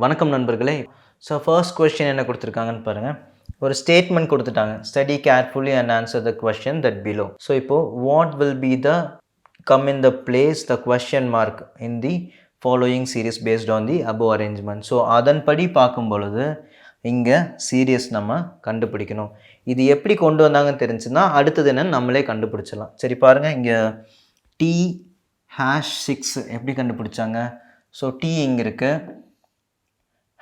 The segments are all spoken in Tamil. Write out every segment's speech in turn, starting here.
வணக்கம் நண்பர்களே. ஸோ ஃபர்ஸ்ட் கொஸ்டின் என்ன கொடுத்துருக்காங்கன்னு பாருங்கள். ஒரு ஸ்டேட்மெண்ட் கொடுத்துட்டாங்க. Study carefully and answer the question that below. So இப்போது what will be the come in the place the question mark in the following series based on the above arrangement. So அதன்படி பார்க்கும் பொழுது இங்கே சீரியஸ் நம்ம கண்டுபிடிக்கணும். இது எப்படி கொண்டு வந்தாங்கன்னு தெரிஞ்சுன்னா அடுத்தது என்னன்னு நம்மளே கண்டுபிடிச்சிடலாம். சரி பாருங்கள், இங்கே T#6 எப்படி கண்டுபிடிச்சாங்க? ஸோ T இங்கே இருக்குது,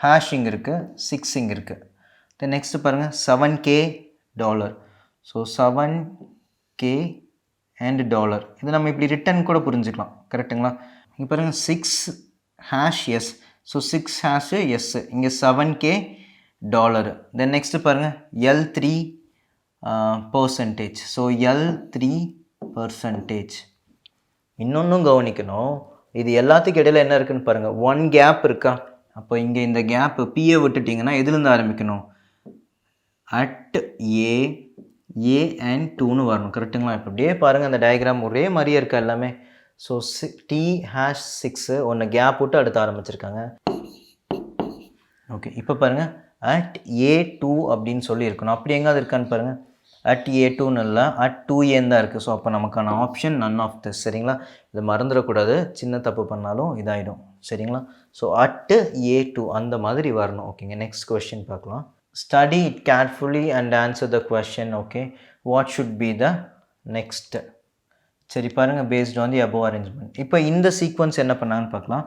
ஹேஷ் இங்கே இருக்குது, 6 இங்கே இருக்குது. தென் நெக்ஸ்ட்டு பாருங்கள் $7K. So 7K and dollar, இது நம்ம இப்படி ரிட்டன் கூட புரிஞ்சுக்கலாம். கரெக்டுங்களா? இங்கே பாருங்கள் 6#S. ஸோ 6#S, இங்கே 7K டாலரு. தென் நெக்ஸ்ட்டு பாருங்கள் L3%. So L3%. இன்னொன்றும் கவனிக்கணும், இது எல்லாத்துக்கும் இடையில் என்ன இருக்குதுன்னு பாருங்கள். 1 கேப் இருக்கா? அப்போ இங்கே இந்த கேப்பு பியை விட்டுட்டிங்கன்னா எதுலேருந்து ஆரம்பிக்கணும்? அட் ஏ அண்ட் 2ன்னு வரணும். கரெக்டுங்களா? இப்போ அப்படியே பாருங்கள், அந்த டயக்ராம் ஒரே மாதிரியே இருக்கா எல்லாமே. ஸோ T#6 ஒன்று கேப் விட்டு அடுத்து ஆரம்பிச்சிருக்காங்க. ஓகே, இப்போ பாருங்கள் அட் A2 அப்படின்னு சொல்லி இருக்கணும். அப்படி எங்காவது இருக்கான்னு பாருங்கள். அட் A2ன்னு இல்லை, அட் 2A தான் இருக்குது. ஸோ அப்போ நமக்கான ஆப்ஷன் நன் ஆஃப் திஸ். சரிங்களா? இது மறந்துடக்கூடாது, சின்ன தப்பு பண்ணாலும் இதாகிடும். சரிங்களா? ஸோ அட் A2 அந்த மாதிரி வரணும். ஓகேங்க, நெக்ஸ்ட் கொஸ்டின் பார்க்கலாம். Study it carefully and answer the question. Okay, what should be the next? சரி பாருங்கள், based on the above arrangement. இப்போ இந்த சீக்வன்ஸ் என்ன பண்ணாங்கன்னு பார்க்கலாம்.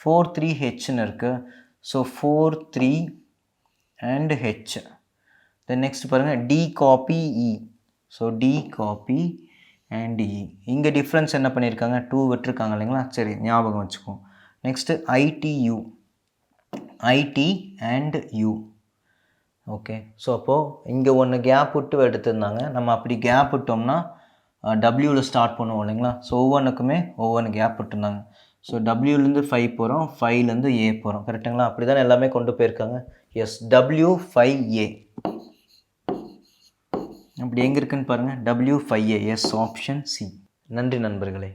4-3Hன்னு இருக்குது. So 4-3 and H. Then next பாருங்கள் D copy E. So D copy and E. இங்கே டிஃப்ரென்ஸ் என்ன பண்ணியிருக்காங்க? 2 விட்டுருக்காங்க இல்லைங்களா? சரி, ஞாபகம் வச்சுக்கோம். Next ITU, IT and U. Okay, so அப்போது இங்கே ஒன்று கேப் விட்டு எடுத்திருந்தாங்க. நம்ம அப்படி கேப் விட்டோம்னா Wவில் ஸ்டார்ட் பண்ணுவோம் இல்லைங்களா? ஸோ ஒவ்வொன்றுக்குமே ஒவ்வொன்று கேப் விட்டுருந்தாங்க. ஸோ Wலேருந்து 5 போகிறோம், 5லேருந்து A போகிறோம். கரெக்டுங்களா? அப்படி தான் எல்லாமே கொண்டு போயிருக்காங்க. S, W5A. அப்படி எங்கே இருக்குன்னு பாருங்கள், W5A. Yes, option C. நன்றி நண்பர்களே.